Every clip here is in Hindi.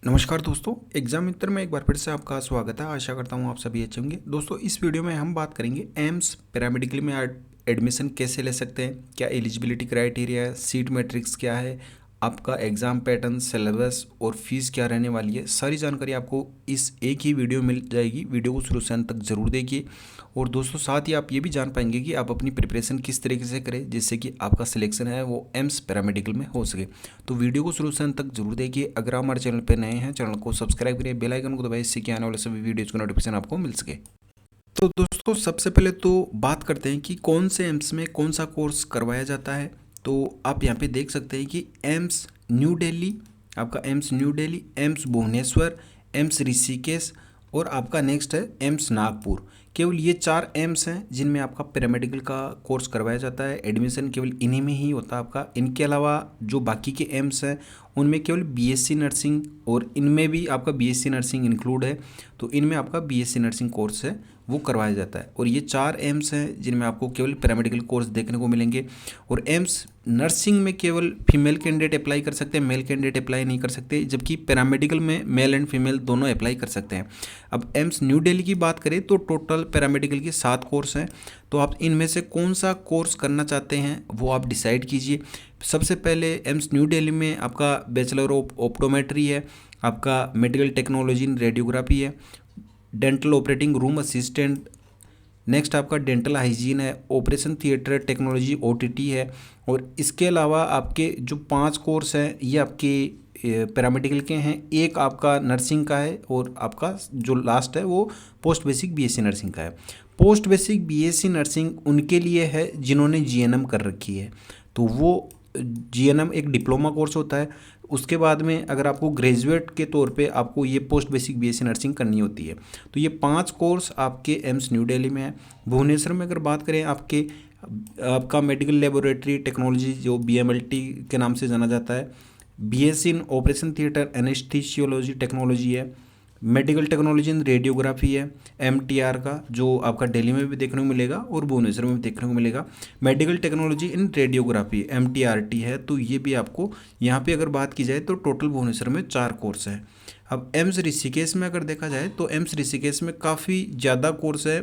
नमस्कार दोस्तों, एग्जाम मित्र में एक बार फिर से आपका स्वागत है। आशा करता हूँ आप सभी अच्छे होंगे। दोस्तों, इस वीडियो में हम बात करेंगे एम्स पैरामेडिकल में एडमिशन कैसे ले सकते हैं, क्या एलिजिबिलिटी क्राइटेरिया है, सीट मैट्रिक्स क्या है, आपका एग्ज़ाम पैटर्न, सिलेबस और फीस क्या रहने वाली है। सारी जानकारी आपको इस एक ही वीडियो में मिल जाएगी। वीडियो को शुरू से अंत तक जरूर देखिए। और दोस्तों, साथ ही आप ये भी जान पाएंगे कि आप अपनी प्रिपरेशन किस तरीके से करें जिससे कि आपका सिलेक्शन है वो एम्स पैरामेडिकल में हो सके। तो वीडियो को शुरू से अंत तक जरूर देखिए। अगर आप हमारे चैनल पर नए हैं, चैनल को सब्सक्राइब करिए, बेल आइकन को दबाइए, इससे कि आने वाले सभी वीडियोज़ का नोटिफिकेशन आपको मिल सके। तो दोस्तों, सबसे पहले तो बात करते हैं कि कौन से एम्स में कौन सा कोर्स करवाया जाता है। तो आप यहाँ पे देख सकते हैं कि एम्स न्यू दिल्ली, आपका AIIMS New Delhi, AIIMS Bhubaneswar, AIIMS Rishikesh और आपका नेक्स्ट है एम्स नागपुर। केवल ये 4 एम्स हैं जिनमें आपका पैरामेडिकल का कोर्स करवाया जाता है। एडमिशन केवल इन्हीं में ही होता है आपका। इनके अलावा जो बाकी के एम्स हैं उनमें केवल बीएससी नर्सिंग, और इनमें भी आपका बीएससी नर्सिंग इंक्लूड है। तो इनमें आपका बीएससी नर्सिंग कोर्स है वो करवाया जाता है। और ये 4 एम्स हैं जिनमें आपको केवल पैरामेडिकल कोर्स देखने को मिलेंगे। और एम्स नर्सिंग में केवल फीमेल कैंडिडेट अप्लाई कर सकते हैं, मेल कैंडिडेट अप्लाई नहीं कर सकते, जबकि पैरामेडिकल में मेल एंड फीमेल दोनों अप्लाई कर सकते हैं। अब एम्स न्यू दिल्ली की बात करें तो टोटल पैरामेडिकल के 7 कोर्स हैं। तो आप इनमें से कौन सा कोर्स करना चाहते हैं वो आप डिसाइड कीजिए। सबसे पहले एम्स न्यू दिल्ली में आपका बैचलर ऑफ ऑप्टोमेट्री है, आपका मेडिकल टेक्नोलॉजी इन रेडियोग्राफी है, dental operating room assistant, next आपका डेंटल हाइजीन है, ऑपरेशन थिएटर टेक्नोलॉजी ओटीटी है। और इसके अलावा आपके जो 5 कोर्स हैं ये आपके पैरामेडिकल के हैं। एक आपका नर्सिंग का है और आपका जो लास्ट है वो पोस्ट बेसिक बीएससी नर्सिंग का है। पोस्ट बेसिक बीएससी नर्सिंग उनके लिए है जिन्होंने जीएनएम कर रखी है। तो वो जीएनएम एक डिप्लोमा कोर्स होता है। उसके बाद में अगर आपको ग्रेजुएट के तौर पे आपको ये पोस्ट बेसिक बीएससी नर्सिंग करनी होती है। तो ये 5 कोर्स आपके एम्स न्यू दिल्ली में है। भुवनेश्वर में अगर बात करें आपका मेडिकल लेबोरेटरी टेक्नोलॉजी जो बीएमएलटी के नाम से जाना जाता है, BSc in operation theatre anaesthesiology technology है, मेडिकल टेक्नोलॉजी इन रेडियोग्राफी है एमटीआर का, जो आपका दिल्ली में भी देखने को मिलेगा और भुवनेश्वर में भी देखने को मिलेगा। मेडिकल टेक्नोलॉजी इन रेडियोग्राफी एमटीआरटी है। तो ये भी आपको यहाँ पे अगर बात की जाए तो टोटल भुवनेश्वर में 4 कोर्स है। अब एम्स ऋषिकेश में अगर देखा जाए तो एम्स ऋषिकेश में काफ़ी ज़्यादा कोर्स है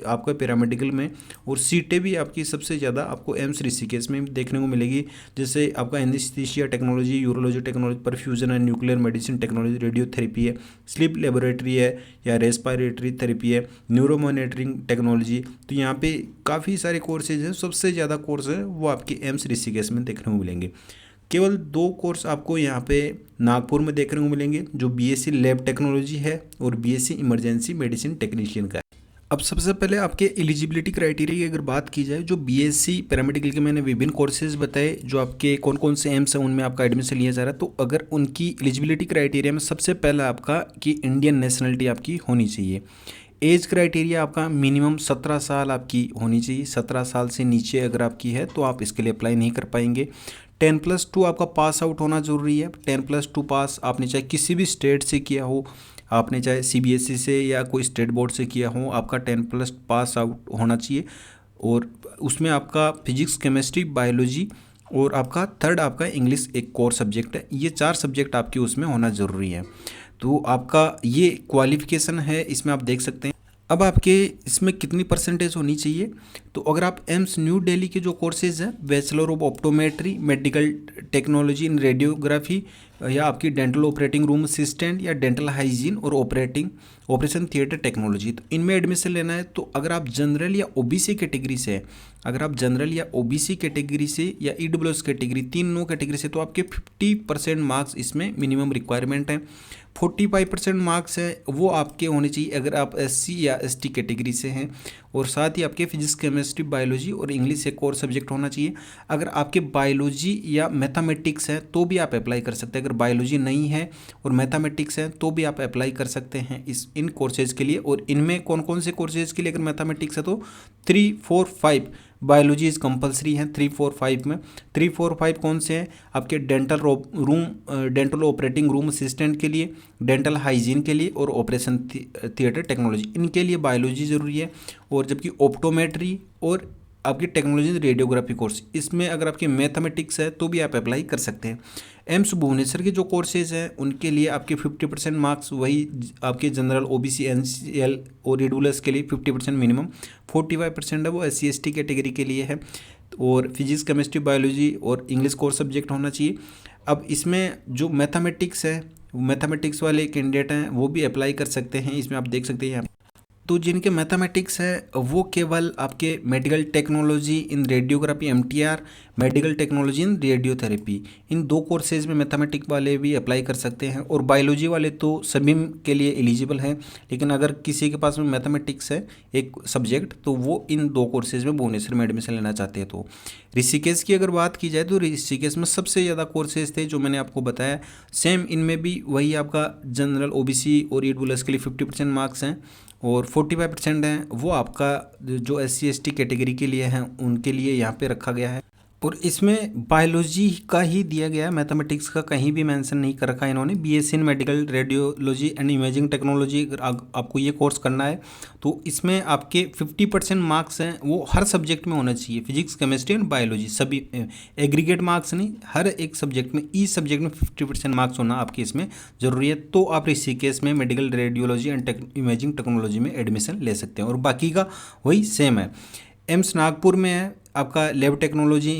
आपका पैरामेडिकल में, और सीटें भी आपकी सबसे ज़्यादा आपको एम्स ऋषिकेश में देखने को मिलेगी। जैसे आपका anaesthesia technology, urology technology, perfusion and nuclear medicine technology, radiotherapy है, स्लीप लेबोरेटरी है या रेस्पिरेटरी थेरेपी है, न्यूरो मॉनिटरिंग टेक्नोलॉजी। तो यहाँ पे काफ़ी सारे कोर्सेज हैं। सबसे ज़्यादा कोर्स है वो आपके एम्स ऋषिकेश में देखने को मिलेंगे। केवल 2 कोर्स आपको यहाँ पे नागपुर में देखने को मिलेंगे, जो बीएससी लैब टेक्नोलॉजी है और बीएससी इमरजेंसी मेडिसिन टेक्नीशियन का है। अब सबसे पहले आपके एलिजिबिलिटी क्राइटेरिया की अगर बात की जाए, जो बीएससी पैरामेडिकल के मैंने विभिन्न कोर्सेज बताए जो आपके कौन कौन से एम्स हैं उनमें आपका एडमिशन लिया जा रहा है। तो अगर उनकी एलिजिबिलिटी क्राइटेरिया में सबसे पहला आपका कि इंडियन नेशनलिटी आपकी होनी चाहिए। एज क्राइटेरिया आपका मिनिमम 17 साल आपकी होनी चाहिए। 17 साल से नीचे अगर आपकी है तो आप इसके लिए अप्लाई नहीं कर पाएंगे। 10+2 आपका पास आउट होना ज़रूरी है। 10+2 पास आपने चाहे किसी भी स्टेट से किया हो, आपने चाहे सीबीएसई से या कोई स्टेट बोर्ड से किया हो, आपका 10+ पास आउट होना चाहिए। और उसमें आपका फिजिक्स, केमिस्ट्री, बायोलॉजी और आपका थर्ड आपका इंग्लिश एक कोर सब्जेक्ट है। ये 4 सब्जेक्ट आपके उसमें होना ज़रूरी है। तो आपका ये क्वालिफिकेशन है, इसमें आप देख सकते हैं। अब आपके इसमें कितनी परसेंटेज होनी चाहिए, तो अगर आप एम्स न्यू दिल्ली के जो कोर्सेज हैं, bachelor of optometry, medical technology in radiography, या आपकी डेंटल ऑपरेटिंग रूम असिस्टेंट, या डेंटल हाइजीन और ऑपरेशन थिएटर टेक्नोलॉजी, तो इनमें एडमिशन लेना है। तो अगर आप जनरल या ओबीसी कैटेगरी से हैं, अगर आप जनरल या ओबीसी कैटेगरी से या ईडब्ल्यूएस कैटेगरी, तीनों कैटेगरी से, तो आपके 50% मार्क्स इसमें मिनिमम रिक्वायरमेंट है। 45% मार्क्स है वो आपके होने चाहिए अगर आप एससी या एसटी कैटेगरी से हैं। और साथ ही आपके फिजिक्स, केमिस्ट्री, बायोलॉजी और इंग्लिश एक और सब्जेक्ट होना चाहिए। अगर आपके बायोलॉजी या मैथमेटिक्स है तो भी आप अप्लाई कर सकते हैं। अगर बायोलॉजी नहीं है और मैथमेटिक्स है तो भी आप अप्लाई कर सकते हैं इन कोर्सेज के लिए। और इनमें कौन कौन से कोर्सेज के लिए, अगर मैथमेटिक्स है तो 3, 4, 5, बायोलॉजी इज कंपलसरी है 3, 4, 5 में। 3, 4, 5 कौन से हैं आपके डेंटल ऑपरेटिंग रूम असिस्टेंट के लिए, डेंटल हाइजीन के लिए और ऑपरेशन थिएटर टेक्नोलॉजी, इनके लिए बायोलॉजी ज़रूरी है। और जबकि ऑप्टोमेट्री और आपकी टेक्नोलॉजी रेडियोग्राफी कोर्स, इसमें अगर आपकी मैथमेटिक्स है तो भी आप अप्लाई कर सकते हैं। एम्स भुवनेश्वर के जो कोर्सेज हैं उनके लिए आपके 50% मार्क्स, वही आपके जनरल ओबीसी एनसीएल और ईडब्ल्यूएस के लिए 50% मिनिमम, 45% है वो SC ST कैटेगरी के लिए है, और फिजिक्स केमिस्ट्री बायोलॉजी और इंग्लिश कोर सब्जेक्ट होना चाहिए। अब इसमें जो मैथमेटिक्स है, मैथमेटिक्स वाले कैंडिडेट हैं वो भी अप्लाई कर सकते हैं। इसमें आप देख सकते हैं यहाँ, तो जिनके मैथमेटिक्स है वो केवल आपके medical technology in radiography MTR, medical technology in radiotherapy, in 2 courses में मैथमेटिक्स वाले भी अप्लाई कर सकते हैं। और बायोलॉजी वाले तो सभी के लिए एलिजिबल हैं, लेकिन अगर किसी के पास में मैथमेटिक्स है एक सब्जेक्ट तो वो इन 2 कोर्सेज में भुवनेश्वर में एडमिशन लेना चाहते हैं। तो ऋषिकेश की अगर बात की जाए तो ऋषिकेश में सबसे ज़्यादा कोर्सेज थे जो मैंने आपको बताया, सेम इनमें भी वही आपका जनरल OBC और ईडब्ल्यूएस के लिए 50% मार्क्स हैं, और 45% हैं वो आपका जो SC ST कैटेगरी के लिए हैं उनके लिए यहाँ पे रखा गया है। और इसमें बायोलॉजी का ही दिया गया है, मैथमेटिक्स का कहीं भी मेंशन नहीं कर रखा है इन्होंने। BSc in medical radiology and imaging technology अगर आपको ये कोर्स करना है तो इसमें आपके 50% मार्क्स हैं वो हर सब्जेक्ट में होना चाहिए, फिजिक्स केमिस्ट्री एंड बायोलॉजी सभी, एग्रीगेट मार्क्स नहीं, हर एक सब्जेक्ट में, ईच सब्जेक्ट में 50% मार्क्स होना आपके इसमें ज़रूरी है। तो आप ऋषिकेश में medical radiology and imaging technology में एडमिशन ले सकते हैं, और बाकी का वही सेम है। एम्स नागपुर में है आपका lab technology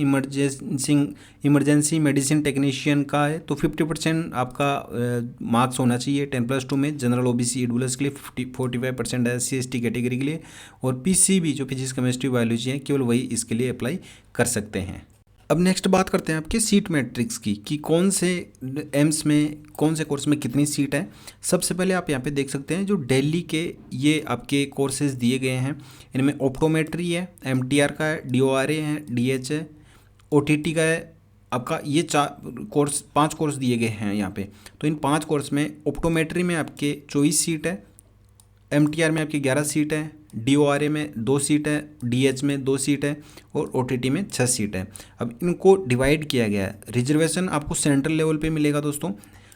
emergency medicine technician का है, तो 50% आपका मार्क्स होना चाहिए 10+2 में। जनरल OBC ईडब्ल्यूएस के लिए 45% है SC ST कैटेगरी के लिए, और PCB जो फिजिक्स केमिस्ट्री बायोलॉजी है केवल वही इसके लिए अप्लाई कर सकते हैं। अब नेक्स्ट बात करते हैं आपके सीट मैट्रिक्स की, कि कौन से एम्स में कौन से कोर्स में कितनी सीट है। सबसे पहले आप यहाँ पे देख सकते हैं जो दिल्ली के ये आपके कोर्सेज दिए गए हैं, इनमें ऑप्टोमेट्री है, MTR का है, DORA है, DH है, OTT का है आपका, ये 5 कोर्स दिए गए हैं यहाँ पे। तो इन 5 कोर्स में ऑप्टोमेट्री में आपके 24 सीट है, MTR में आपकी 11 सीट है, DORA में 2 सीट है, DH में 2 सीट है, और OTT में 6 सीट है। अब इनको डिवाइड किया गया है। रिजर्वेशन आपको सेंट्रल लेवल पे मिलेगा दोस्तों,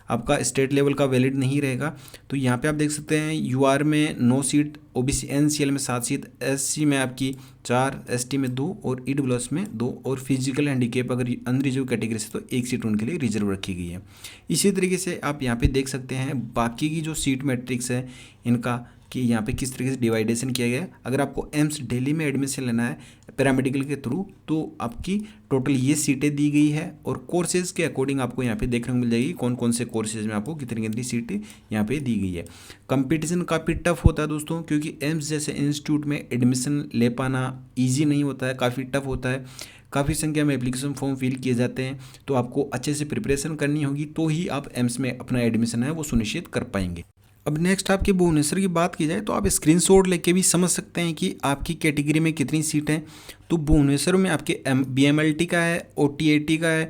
आपका स्टेट लेवल का वैलिड नहीं रहेगा। तो यहाँ पे आप देख सकते हैं UR में 9 सीट, OBC NCL में 7 सीट, SC में आपकी 4, ST में 2 और EWS में 2, और फिजिकल हैंडीकेप अगर अनरिजर्व कैटेगरी से तो 1 सीट उनके लिए रिजर्व रखी गई है। इसी तरीके से आप यहाँ पे देख सकते हैं बाकी की जो सीट मैट्रिक्स है इनका, कि यहाँ पे किस तरीके से डिवाइडेशन किया गया है। अगर आपको एम्स दिल्ली में एडमिशन लेना है पैरामेडिकल के थ्रू तो आपकी टोटल ये सीटें दी गई है, और कोर्सेज़ के अकॉर्डिंग आपको यहाँ पे देखने को मिल जाएगी कौन कौन से कोर्सेज में आपको कितनी कितनी सीटें यहाँ पे दी गई है। कंपटीशन काफ़ी टफ होता है दोस्तों, क्योंकि एम्स जैसे इंस्टीट्यूट में एडमिशन ले पाना ईजी नहीं होता है, काफ़ी टफ होता है। काफ़ी संख्या में एप्लीकेशन फॉर्म फिल किए जाते हैं, तो आपको अच्छे से प्रिपरेशन करनी होगी तो ही आप एम्स में अपना एडमिशन है वो सुनिश्चित कर पाएंगे। अब नेक्स्ट आपकी भुवनेश्वर की बात की जाए तो आप स्क्रीनशॉट लेके भी समझ सकते हैं कि आपकी कैटेगरी में कितनी सीट हैं। तो भुवनेश्वर में आपके BMLT का है, OTAT का है,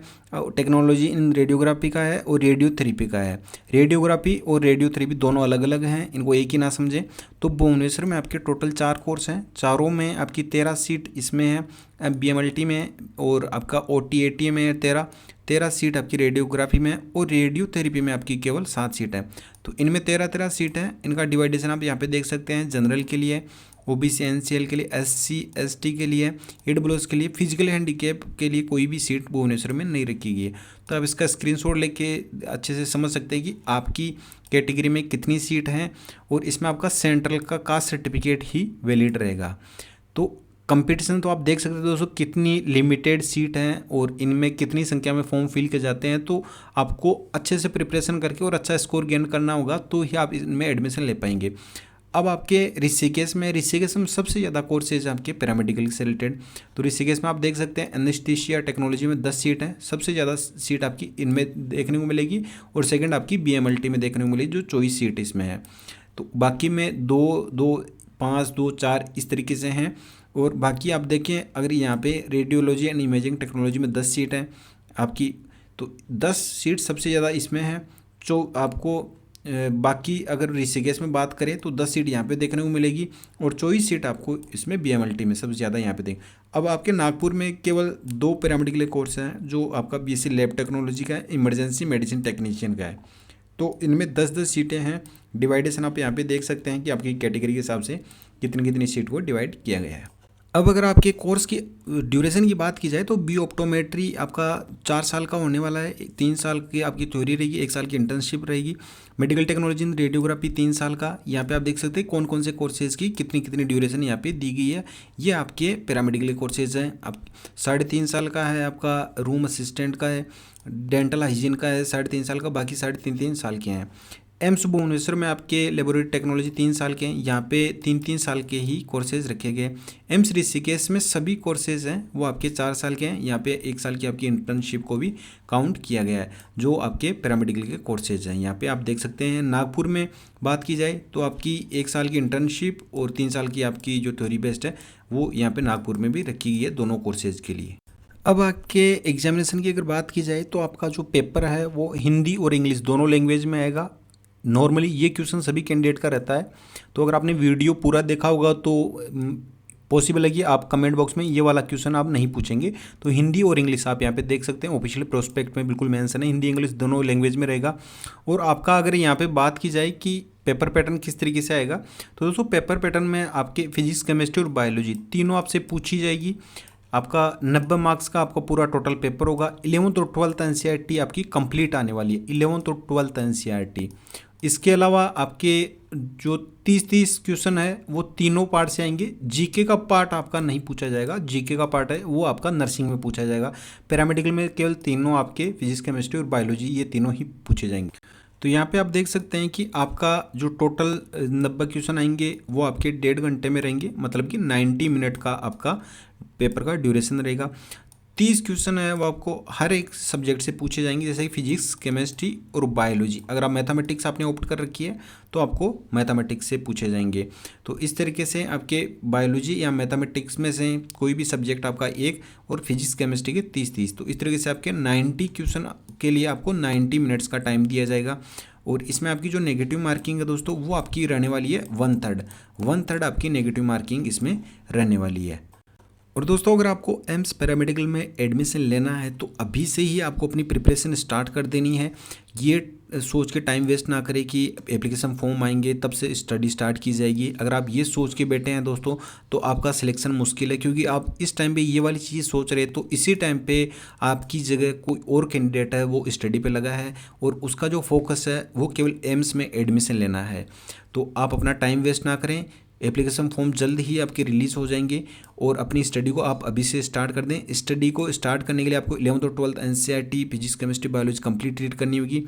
टेक्नोलॉजी इन रेडियोग्राफी का है, और रेडियोथेरेपी का है। रेडियोग्राफी और रेडियोथेरेपी दोनों अलग अलग हैं, इनको एक ही ना समझें। तो भुवनेश्वर में आपके टोटल 4 कोर्स हैं, चारों में आपकी 13 सीट इसमें है BMLT में, और आपका OTAT में 13 सीट आपकी रेडियोग्राफी में, और रेडियोथेरेपी में आपकी केवल 7 सीट है। तो इनमें 13 सीट है। इनका डिवाइडेशन आप यहाँ पे देख सकते हैं, जनरल के लिए, OBC NCL के लिए, SC ST के लिए, EWS के लिए, फिजिकल हैंडीकेप के लिए कोई भी सीट भुवनेश्वर में नहीं रखी गई है। तो आप इसका स्क्रीनशॉट लेके अच्छे से समझ सकते हैं कि आपकी कैटेगरी में कितनी सीट हैं, और इसमें आपका सेंट्रल का कास्ट सर्टिफिकेट ही वैलिड रहेगा। तो कंपटीशन तो आप देख सकते हैं दोस्तों कितनी लिमिटेड सीट हैं और इनमें कितनी संख्या में फॉर्म फिल किए जाते हैं। तो आपको अच्छे से प्रिपरेशन करके और अच्छा स्कोर गेन करना होगा तो ही आप इनमें एडमिशन ले पाएंगे। अब आपके ऋषिकेश में सबसे ज़्यादा कोर्सेज आपके पैरामेडिकल से रिलेटेड। तो ऋषिकेश में आप देख सकते हैं एनेस्थीसिया टेक्नोलॉजी में 10 सीट हैं, सबसे ज़्यादा सीट आपकी इनमें देखने को मिलेगी, और सेकंड आपकी BMLT में देखने को मिलेगी जो 24 सीट इसमें है। तो बाकी में 2, 5, 2, 4 इस तरीके से हैं। और बाकी आप देखें अगर यहाँ पे रेडियोलॉजी एंड इमेजिंग टेक्नोलॉजी में 10 सीट हैं आपकी, तो 10 सीट सबसे ज़्यादा इसमें है। जो आपको बाकी अगर ऋषिकेश में बात करें तो 10 सीट यहाँ पे देखने को मिलेगी, और 24 सीट आपको इसमें BMLT में सबसे ज़्यादा यहाँ पे देखें। अब आपके नागपुर में केवल 2 पैरामेडिकल कोर्स हैं, जो आपका BSc लैब टेक्नोलॉजी का है, इमरजेंसी मेडिसिन टेक्नीशियन का है। तो इनमें 10-10 सीटें हैं। डिवाइडेशन आप यहाँ पे देख सकते हैं कि आपकी कैटेगरी के हिसाब से कितनी कितनी सीट को डिवाइड किया गया है। अब अगर आपके कोर्स की ड्यूरेशन की बात की जाए तो बी ऑप्टोमेट्री आपका 4 साल का होने वाला है। 3 साल की आपकी थ्योरी रहेगी, 1 साल की इंटर्नशिप रहेगी। मेडिकल टेक्नोलॉजी इन रेडियोग्राफी 3 साल का। यहाँ पे आप देख सकते हैं कौन कौन से कोर्सेज़ की कितनी कितनी ड्यूरेशन यहाँ पे दी गई है। ये आपके पैरामेडिकल कोर्सेज हैं। अब 3.5 साल का है आपका, रूम असिस्टेंट का है, डेंटल हाइजीन का है 3.5 साल का, बाकी 3.5 साल के हैं। एम्स भुवनेश्वर में आपके लेबोरेटरी टेक्नोलॉजी 3 साल के हैं। यहाँ पे 3 3 साल के ही कोर्सेज रखे गए। एम्स ऋषिकेश में सभी कोर्सेज हैं वो आपके 4 साल के हैं। यहाँ पे 1 साल की आपकी इंटर्नशिप को भी काउंट किया गया है जो आपके पैरामेडिकल के कोर्सेज हैं। यहाँ पे आप देख सकते हैं। नागपुर में बात की जाए तो आपकी 1 साल की इंटर्नशिप और 3 साल की आपकी जो थ्योरी बेस्ड है वो यहाँ पे नागपुर में भी रखी गई है दोनों कोर्सेज के लिए। अब आपके एग्जामिनेशन की अगर बात की जाए तो आपका जो पेपर है वो हिंदी और इंग्लिश दोनों लैंग्वेज में आएगा। नॉर्मली ये क्वेश्चन सभी कैंडिडेट का रहता है। तो अगर आपने वीडियो पूरा देखा होगा तो पॉसिबल है कि आप कमेंट बॉक्स में ये वाला क्वेश्चन आप नहीं पूछेंगे। तो हिंदी और इंग्लिश आप यहाँ पे देख सकते हैं, ऑफिशियल प्रोस्पेक्ट में बिल्कुल मेंशन है, हिंदी इंग्लिश दोनों लैंग्वेज में रहेगा। और आपका अगर यहाँ पे बात की जाए कि पेपर पैटर्न किस तरीके से आएगा, तो दोस्तों पेपर पैटर्न में आपके फिजिक्स, केमिस्ट्री और बायोलॉजी तीनों आपसे पूछी जाएगी। आपका 90 मार्क्स का आपका पूरा टोटल पेपर होगा। 11th और 12th एनसीईआरटी आपकी कंप्लीट आने वाली है, 11th और 12th एनसीईआरटी। इसके अलावा आपके जो 30 क्वेश्चन है वो तीनों पार्ट से आएंगे। जीके का पार्ट आपका नहीं पूछा जाएगा, जीके का पार्ट है वो आपका नर्सिंग में पूछा जाएगा। पैरामेडिकल में केवल तीनों आपके फिजिक्स, केमिस्ट्री और बायोलॉजी ये तीनों ही पूछे जाएंगे। तो यहाँ पे आप देख सकते हैं कि आपका जो टोटल 90 क्वेश्चन आएंगे वो आपके 1.5 घंटे में रहेंगे, मतलब कि 90 मिनट का आपका पेपर का ड्यूरेशन रहेगा। 30 क्वेश्चन है वो आपको हर एक सब्जेक्ट से पूछे जाएंगे, जैसे कि फिजिक्स, केमिस्ट्री और बायोलॉजी। अगर आप मैथमेटिक्स आपने ऑप्ट कर रखी है तो आपको मैथमेटिक्स से पूछे जाएंगे। तो इस तरीके से आपके बायोलॉजी या मैथमेटिक्स में से कोई भी सब्जेक्ट आपका एक, और फिजिक्स केमिस्ट्री के 30-30। तो इस तरीके से आपके 90 क्वेश्चन के लिए आपको 90 मिनट्स का टाइम दिया जाएगा। और इसमें आपकी जो नेगेटिव मार्किंग है दोस्तों वो आपकी रहने वाली है 1/3 आपकी नेगेटिव मार्किंग इसमें रहने वाली है। और दोस्तों अगर आपको एम्स पैरामेडिकल में एडमिशन लेना है तो अभी से ही आपको अपनी प्रिपरेशन स्टार्ट कर देनी है। ये सोच के टाइम वेस्ट ना करें कि एप्लीकेशन फॉर्म आएंगे तब से स्टडी स्टार्ट की जाएगी। अगर आप ये सोच के बैठे हैं दोस्तों तो आपका सिलेक्शन मुश्किल है, क्योंकि आप इस टाइम पे ये वाली चीज़ सोच रहे हैं तो इसी टाइम पे आपकी जगह कोई और कैंडिडेट है वो स्टडी पे लगा है और उसका जो फोकस है वो केवल एम्स में एडमिशन लेना है। तो आप अपना टाइम वेस्ट ना करें। एप्लीकेशन फॉर्म जल्द ही आपके रिलीज़ हो जाएंगे और अपनी स्टडी को आप अभी से स्टार्ट कर दें। स्टडी को स्टार्ट करने के लिए आपको 11th और 12th NCERT physics, chemistry, biology complete read करनी होगी।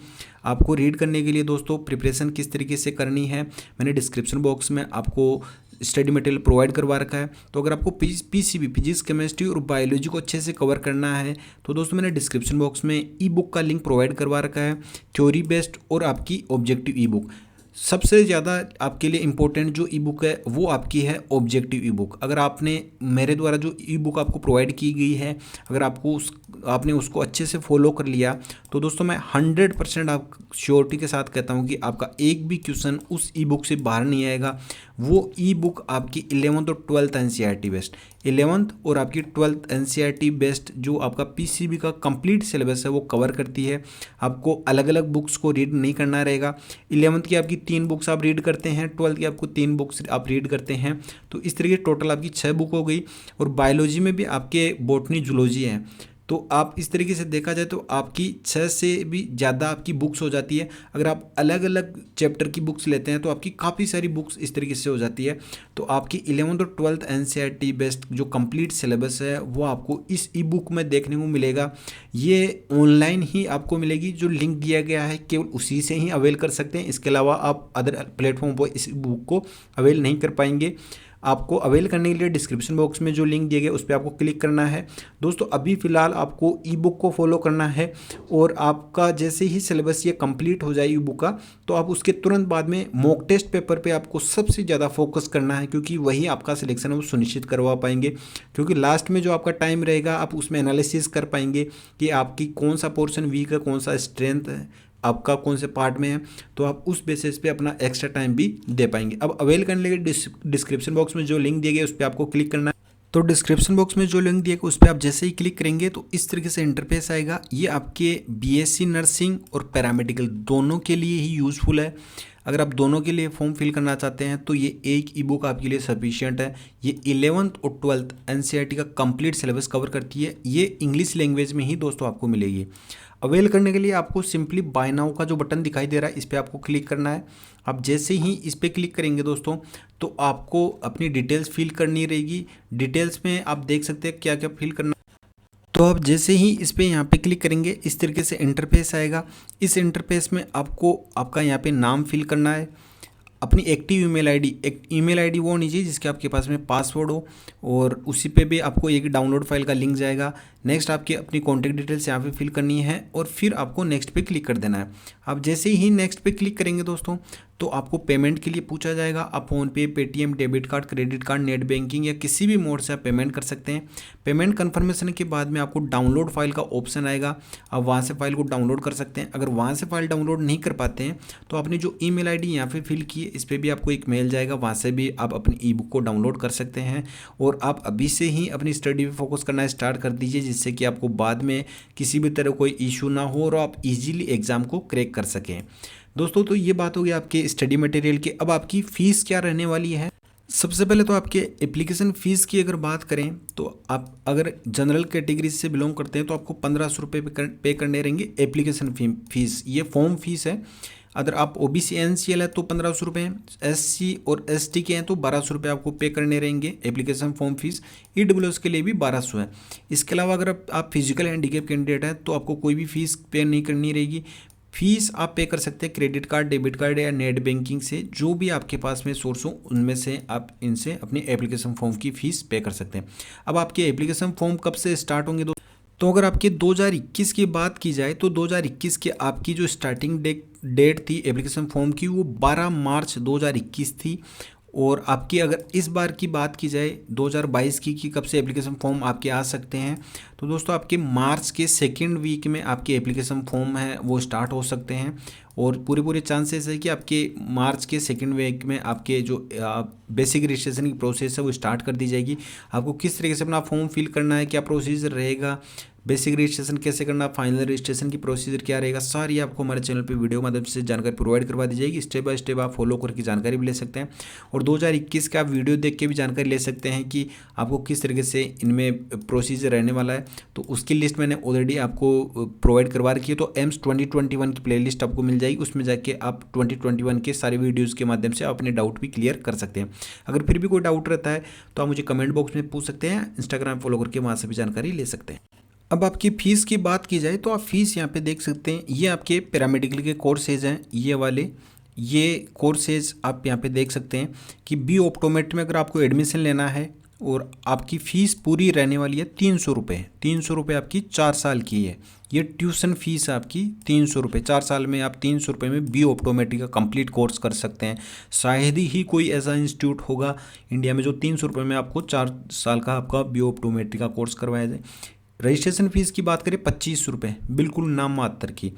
आपको रीड करने के लिए दोस्तों प्रिपरेशन किस तरीके से करनी है मैंने डिस्क्रिप्शन बॉक्स में आपको स्टडी मटेरियल प्रोवाइड करवा रखा है। तो अगर आपको पीसीबी फिजिक्स, केमिस्ट्री और बायोलॉजी को अच्छे से कवर करना है तो दोस्तों मैंने डिस्क्रिप्शन बॉक्स में ई बुक का लिंक प्रोवाइड करवा रखा है, थ्योरी बेस्ड और आपकी ऑब्जेक्टिव ई बुक। सबसे ज़्यादा आपके लिए इम्पोर्टेंट जो ई बुक है वो आपकी है ऑब्जेक्टिव ई बुक। अगर आपने मेरे द्वारा जो ई बुक आपको प्रोवाइड की गई है अगर आपने उसको अच्छे से फॉलो कर लिया तो दोस्तों मैं 100% आप श्योरिटी के साथ कहता हूँ कि आपका एक भी क्वेश्चन उस ई बुक से बाहर नहीं आएगा। वो ई बुक आपकी 11th और 12th एनसीईआरटी बेस्ड, 11th और आपकी 12th एनसीईआरटी बेस्ड जो आपका पीसीबी का कंप्लीट सिलेबस है वो कवर करती है। आपको अलग अलग बुक्स को रीड नहीं करना रहेगा। 11th की आपकी 3 बुक्स आप रीड करते हैं, 12th की आपको 3 बुक्स आप रीड करते हैं। तो इस तरीके टोटल आपकी 6 बुक हो गई। और बायोलॉजी में भी आपके बॉटनी, जूलॉजी हैं। तो आप इस तरीके से देखा जाए तो आपकी 6 से भी ज़्यादा आपकी बुक्स हो जाती है। अगर आप अलग अलग चैप्टर की बुक्स लेते हैं तो आपकी काफ़ी सारी बुक्स इस तरीके से हो जाती है। तो आपकी 11th और 12th एनसीईआरटी बेस्ड जो कंप्लीट सिलेबस है वो आपको इस ई बुक में देखने को मिलेगा। ये ऑनलाइन ही आपको मिलेगी, जो लिंक दिया गया है केवल उसी से ही अवेल कर सकते हैं। इसके अलावा आप अदर प्लेटफॉर्म पर इस बुक को अवेल नहीं कर पाएंगे। आपको अवेल करने के लिए डिस्क्रिप्शन बॉक्स में जो लिंक दिए गए उस पर आपको क्लिक करना है। दोस्तों अभी फ़िलहाल आपको ई बुक को फॉलो करना है और आपका जैसे ही सिलेबस ये कंप्लीट हो जाए ई बुक का तो आप उसके तुरंत बाद में मॉक टेस्ट पेपर पे आपको सबसे ज़्यादा फोकस करना है, क्योंकि वही आपका सिलेक्शन वो सुनिश्चित करवा पाएंगे। क्योंकि लास्ट में जो आपका टाइम रहेगा आप उसमें एनालिसिस कर पाएंगे कि आपकी कौन सा पोर्शन वीक है, कौन सा स्ट्रेंथ है, आपका कौन से पार्ट में है। तो आप उस बेसिस पे अपना एक्स्ट्रा टाइम भी दे पाएंगे। अब अवेल करने के लिए डिस्क्रिप्शन बॉक्स में जो लिंक दिए गए उस पर आपको क्लिक करना है। तो डिस्क्रिप्शन बॉक्स में जो लिंक दिया गया उस पर आप जैसे ही क्लिक करेंगे तो इस तरीके से इंटरफेस आएगा। ये आपके बीएससी नर्सिंग और पैरामेडिकल दोनों के लिए ही यूज़फुल है। अगर आप दोनों के लिए फॉर्म फिल करना चाहते हैं तो ये एक ई बुक आपके लिए सफिशिएंट है। ये 11th और 12th एनसीईआरटी का कंप्लीट सिलेबस कवर करती है। ये इंग्लिश लैंग्वेज में ही दोस्तों आपको मिलेगी। अवेल करने के लिए आपको सिंपली बाय नाउ का जो बटन दिखाई दे रहा है इस पर आपको क्लिक करना है। आप जैसे ही इस पर क्लिक करेंगे दोस्तों तो आपको अपनी डिटेल्स फिल करनी रहेगी। डिटेल्स में आप देख सकते हैं क्या क्या फिल करना। तो आप जैसे ही इस पर यहाँ पे क्लिक करेंगे इस तरीके से इंटरफेस आएगा। इस इंटरफेस में आपको आपका यहाँ पे नाम फिल करना है, अपनी एक्टिव ईमेल आईडी। एक ईमेल आईडी वो होनी चाहिए जिसके आपके पास में पासवर्ड हो, और उसी पे भी आपको एक डाउनलोड फाइल का लिंक जाएगा। नेक्स्ट आपकी अपनी कॉन्टैक्ट डिटेल्स यहाँ पे फिल करनी है और फिर आपको नेक्स्ट पे क्लिक कर देना है। आप जैसे ही नेक्स्ट पे क्लिक करेंगे दोस्तों तो आपको पेमेंट के लिए पूछा जाएगा। आप PhonePe, Paytm, debit card, credit card, net banking या किसी भी मोड से आप पेमेंट कर सकते हैं। पेमेंट कन्फर्मेशन के बाद में आपको डाउनलोड फाइल का ऑप्शन आएगा, आप वहाँ से फाइल को डाउनलोड कर सकते हैं। अगर वहाँ से फाइल डाउनलोड नहीं कर पाते हैं तो आपने जो ईमेल आईडी यहाँ पे फिल की है इस पर भी आपको एक मेल जाएगा, वहाँ से भी आप अपनी ई बुक को डाउनलोड कर सकते हैं। और आप अभी से ही अपनी स्टडी पे फोकस करना स्टार्ट कर दीजिए जिससे कि आपको बाद में किसी भी तरह कोई इशू ना हो और आप इजीली एग्ज़ाम को क्रैक कर सकें। दोस्तों तो ये बात होगी आपके स्टडी मटेरियल की। अब आपकी फ़ीस क्या रहने वाली है। सबसे पहले तो आपके एप्लीकेशन फ़ीस की अगर बात करें तो आप अगर जनरल कैटेगरी से बिलोंग करते हैं तो आपको 1500 रुपये पे करने रहेंगे एप्लीकेशन फ़ीस। ये फॉर्म फीस है। अगर आप ओबीसी एनसीएल है तो 1500 रुपये हैं, एससी और एसटी के हैं तो 1200 रुपये आपको पे करने रहेंगे एप्लीकेशन फॉर्म फीस। ईडब्ल्यूएस के लिए भी 1200 है। इसके अलावा अगर आप फिजिकल हैंडीकैप कैंडिडेट हैं तो आपको कोई भी फ़ीस पे नहीं करनी रहेगी। फीस आप पे कर सकते हैं क्रेडिट कार्ड, डेबिट कार्ड या नेट बैंकिंग से, जो भी आपके पास में सोर्स हो उनमें से आप इनसे अपनी एप्लीकेशन फॉर्म की फ़ीस पे कर सकते हैं। अब आपके एप्लीकेशन फॉर्म कब से स्टार्ट होंगे तो अगर आपके 2021 की बात की जाए तो 2021 के आपकी जो स्टार्टिंग डेट थी एप्लीकेशन फॉर्म की वो 12 मार्च 2021 थी। और आपकी अगर इस बार की बात की जाए 2022 की कि कब से एप्लीकेशन फॉर्म आपके आ सकते हैं तो दोस्तों आपके मार्च के सेकेंड वीक में आपके एप्लीकेशन फॉर्म है वो स्टार्ट हो सकते हैं। और पूरे चांसेस है कि आपके मार्च के सेकेंड वीक में आपके जो बेसिक रजिस्ट्रेशन की प्रोसेस है वो स्टार्ट कर दी जाएगी। आपको किस तरीके से अपना फॉर्म फिल करना है, क्या प्रोसीजर रहेगा, बेसिक रजिस्ट्रेशन कैसे करना, फाइनल रजिस्ट्रेशन की प्रोसीजर क्या रहेगा, सारी आपको हमारे चैनल पे वीडियो माध्यम से जानकारी प्रोवाइड करवा दी जाएगी। स्टेप बाय स्टेप आप फॉलो करके जानकारी भी ले सकते हैं। और 2021 का आप वीडियो देख के भी जानकारी ले सकते हैं कि आपको किस तरीके से इनमें प्रोसीजर रहने वाला है। तो उसकी लिस्ट मैंने ऑलरेडी आपको प्रोवाइड करवा रखी है। तो एम्स 2021 की प्लेलिस्ट आपको मिल जाएगी, उसमें जाके आप 2021 के सारे वीडियोज़ के माध्यम से अपने डाउट भी क्लियर कर सकते हैं। अगर फिर भी कोई डाउट रहता है तो आप मुझे कमेंट बॉक्स में पूछ सकते हैं, इंस्टाग्राम फॉलो करके वहाँ से भी जानकारी ले सकते हैं। अब आपकी फ़ीस की बात की जाए तो आप फीस यहाँ पे देख सकते हैं। ये आपके पैरामेडिकल के कोर्सेज हैं, ये वाले ये कोर्सेज आप यहाँ पे देख सकते हैं कि बी ऑप्टोमेट्री में अगर आपको एडमिशन लेना है और आपकी फ़ीस पूरी रहने वाली है 300 रुपये। 300 रुपये आपकी 4 साल की है। ये ट्यूशन फीस है आपकी 300 रुपये। 4 साल में आप 300 रुपये में बी ऑप्टोमेट्री का कंप्लीट कोर्स कर सकते हैं। शायद ही कोई ऐसा इंस्टीट्यूट होगा इंडिया में जो 300 रुपये में आपको 4 साल का आपका बी ऑप्टोमेट्री का कोर्स करवाया जाए। रजिस्ट्रेशन फ़ीस की बात करें 25 रुपये, बिल्कुल नाम मात्र की।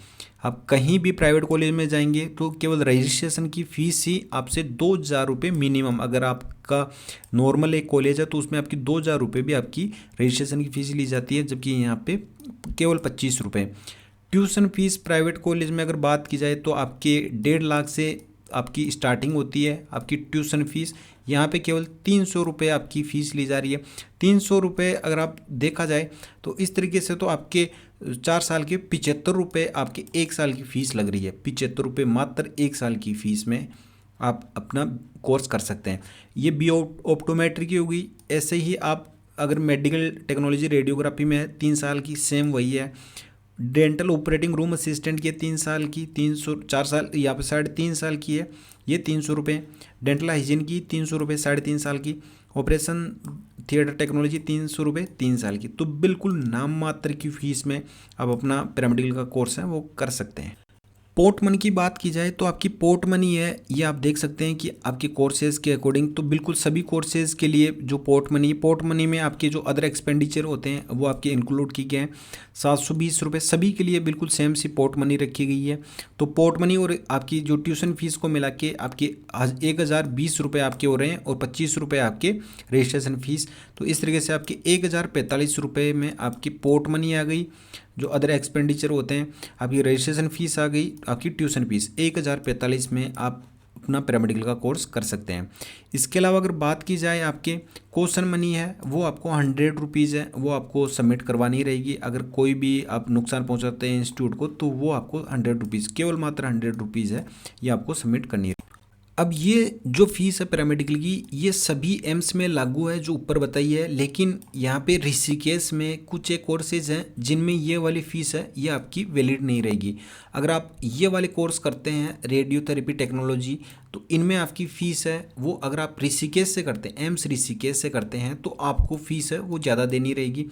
आप कहीं भी प्राइवेट कॉलेज में जाएंगे तो केवल रजिस्ट्रेशन की फ़ीस ही आपसे 2000 रुपये मिनिमम। अगर आपका नॉर्मल एक कॉलेज है तो उसमें आपकी 2000 रुपये भी आपकी रजिस्ट्रेशन की फ़ीस ली जाती है, जबकि यहाँ पे केवल 25 रुपये। ट्यूशन फ़ीस प्राइवेट कॉलेज में अगर बात की जाए तो आपके 1.5 लाख से आपकी स्टार्टिंग होती है आपकी ट्यूशन फ़ीस। यहाँ पे केवल 300 रुपये आपकी फ़ीस ली जा रही है। 300 रुपये अगर आप देखा जाए तो इस तरीके से तो आपके 4 साल के 75 रुपये आपके 1 साल की फ़ीस लग रही है। 75 रुपये मात्र 1 साल की फ़ीस में आप अपना कोर्स कर सकते हैं। ये बी ऑप्टोमेट्री की होगी। ऐसे ही आप अगर मेडिकल टेक्नोलॉजी रेडियोग्राफी में 3 साल की, सेम वही है। डेंटल ऑपरेटिंग रूम असिस्टेंट की 3 साल की, 300 4 साल यहाँ पे 3.5 साल की है, ये 300 रुपये। डेंटल हाइजीन की 300 रुपये 3.5 साल की। ऑपरेशन थिएटर टेक्नोलॉजी 300 रुपये 3 साल की। तो बिल्कुल नाम मात्र की फ़ीस में आप अपना पैरामेडिकल का कोर्स है वो कर सकते हैं। पोर्ट मनी की बात की जाए तो आपकी पोर्ट मनी है, ये आप देख सकते हैं कि आपके कोर्सेज़ के अकॉर्डिंग तो बिल्कुल सभी कोर्सेज़ के लिए जो पोर्ट मनी में आपके जो अदर एक्सपेंडिचर होते हैं वो आपके इंक्लूड किए गए हैं। 720 रुपये सभी के लिए बिल्कुल सेम सी पोर्ट मनी रखी गई है। तो पोर्ट मनी और आपकी जो ट्यूशन फीस को मिला के आपके 1020 रुपये आपके हो रहे हैं और 25 रुपये आपके रजिस्ट्रेशन फ़ीस। तो इस तरीके से आपके 1045 रुपये में आपकी पोर्ट मनी आ गई। जो अदर एक्सपेंडिचर होते हैं आपकी रजिस्ट्रेशन फ़ीस आ गई, आपकी ट्यूशन फीस 1045 में आप अपना पैरामेडिकल का कोर्स कर सकते हैं। इसके अलावा अगर बात की जाए आपके कॉशन मनी है वो आपको 100 रुपीज़ है, वो आपको सबमिट करवानी रहेगी। अगर कोई भी आप नुकसान पहुंचाते हैं इंस्टीट्यूट को तो वो आपको 100 रुपीज़, केवल मात्र 100 रुपीज़ है, ये आपको सबमिट करनी है। अब ये जो फीस है पैरामेडिकल की ये सभी एम्स में लागू है जो ऊपर बताई है, लेकिन यहाँ पे ऋषिकेश में कुछ एक कोर्सेज हैं जिनमें ये वाली फ़ीस है ये आपकी वैलिड नहीं रहेगी। अगर आप ये वाले कोर्स करते हैं रेडियोथेरेपी टेक्नोलॉजी तो इनमें आपकी फ़ीस है वो, अगर आप ऋषिकेश से करते हैं, एम्स ऋषिकेश से करते हैं तो आपको फ़ीस है वो ज़्यादा देनी रहेगी।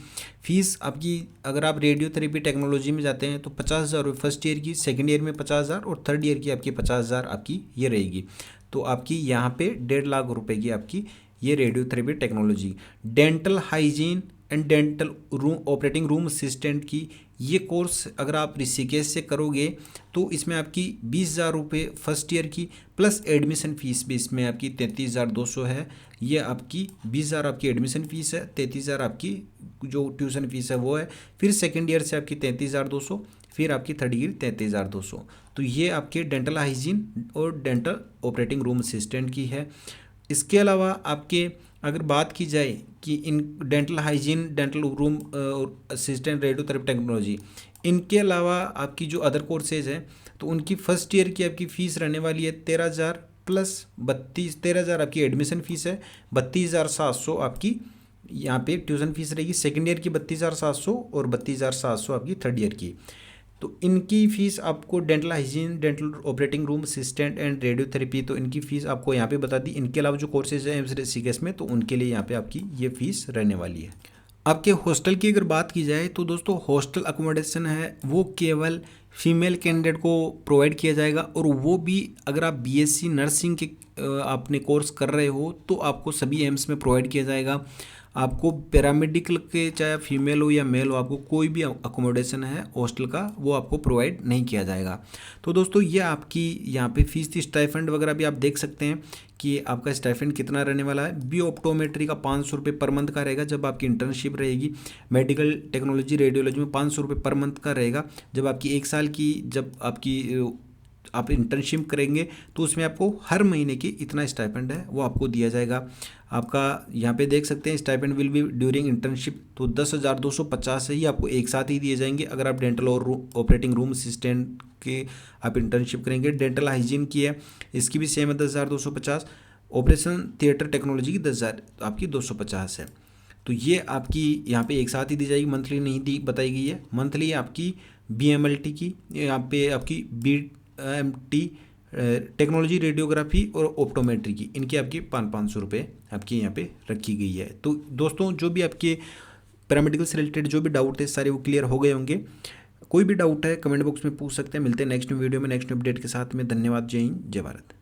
फ़ीस आपकी अगर आप रेडियोथेरेपी टेक्नोलॉजी में जाते हैं तो 50,000 रुपये फर्स्ट ईयर की, सेकेंड ईयर में 50,000 और थर्ड ईयर की आपकी 50,000 आपकी ये रहेगी। तो आपकी यहाँ पे 1.5 लाख रुपए की आपकी ये radiotherapy technology. Dental hygiene and dental room operating room assistant की ये कोर्स अगर आप ऋषिकेश से करोगे तो इसमें आपकी 20,000 रुपये फर्स्ट ईयर की प्लस एडमिशन फ़ीस भी इसमें आपकी 33,200 है। ये आपकी 20,000 आपकी एडमिशन फ़ीस है, 33,000 आपकी जो ट्यूशन फ़ीस है वो है। फिर सेकेंड ईयर से आपकी 33,200, फिर आपकी थर्ड ईयर 33,200। तो ये आपके डेंटल हाइजीन और डेंटल ऑपरेटिंग रूम असिस्टेंट की है। इसके अलावा आपके अगर बात की जाए कि in dental hygiene, dental room assistant, radiotherapy technology, इनके अलावा आपकी जो अदर कोर्सेज हैं तो उनकी फ़र्स्ट ईयर की आपकी फ़ीस रहने वाली है 13,000 प्लस 13,000 आपकी एडमिशन फ़ीस है, 32,700 आपकी यहाँ पे ट्यूशन फीस रहेगी। सेकेंड ईयर की 32,700 और 32,700 आपकी थर्ड ईयर की। तो इनकी फ़ीस आपको dental hygiene, dental operating room assistant and radiotherapy, तो इनकी फ़ीस आपको यहाँ पे बता दी। इनके अलावा जो कोर्सेज हैं एम्स ऋषिकेश में तो उनके लिए यहाँ पे आपकी ये फ़ीस रहने वाली है। आपके हॉस्टल की अगर बात की जाए तो दोस्तों हॉस्टल अकोमोडेशन है वो केवल फीमेल कैंडिडेट को प्रोवाइड किया जाएगा, और वो भी अगर आप बीएससी नर्सिंग के आपने कोर्स कर रहे हो तो आपको सभी एम्स में प्रोवाइड किया जाएगा। आपको पैरामेडिकल के चाहे फीमेल हो या मेल हो आपको कोई भी अकोमोडेशन है हॉस्टल का वो आपको प्रोवाइड नहीं किया जाएगा। तो दोस्तों ये आपकी यहाँ पे फीस थी। स्टाइफंड वगैरह भी आप देख सकते हैं कि आपका स्टाइफंड कितना रहने वाला है। बी ऑप्टोमेट्री का 500 रुपये पर मंथ का रहेगा जब आपकी इंटर्नशिप रहेगी। मेडिकल टेक्नोलॉजी रेडियोलॉजी में 500 रुपये पर मंथ का रहेगा जब आपकी 1 साल की जब आप इंटर्नशिप करेंगे तो उसमें आपको हर महीने की इतना स्टाइपेंड है वो आपको दिया जाएगा। आपका यहाँ पे देख सकते हैं stipend will be during internship, तो 10,250 ही आपको एक साथ ही दिए जाएंगे अगर आप डेंटल और ऑपरेटिंग रूम असिस्टेंट के आप इंटर्नशिप करेंगे। डेंटल हाइजीन की है इसकी भी सेम है 10,250। ऑपरेशन थिएटर टेक्नोलॉजी की 10,000 आपकी 250 है। तो ये आपकी यहाँ पे एक साथ ही दी जाएगी, मंथली नहीं दी बताई गई है। मंथली आपकी BMLT की यहाँ पे आपकी BMT टेक्नोलॉजी रेडियोग्राफी और ऑप्टोमेट्री की इनकी आपकी 500 रुपये आपकी यहाँ पे रखी गई है। तो दोस्तों जो भी आपके पैरामेडिकल से रिलेटेड जो भी डाउट है सारे वो क्लियर हो गए होंगे। कोई भी डाउट है कमेंट बॉक्स में पूछ सकते हैं। मिलते हैं नेक्स्ट वीडियो में नेक्स्ट अपडेट के साथ में। धन्यवाद। जय हिंद, जय भारत।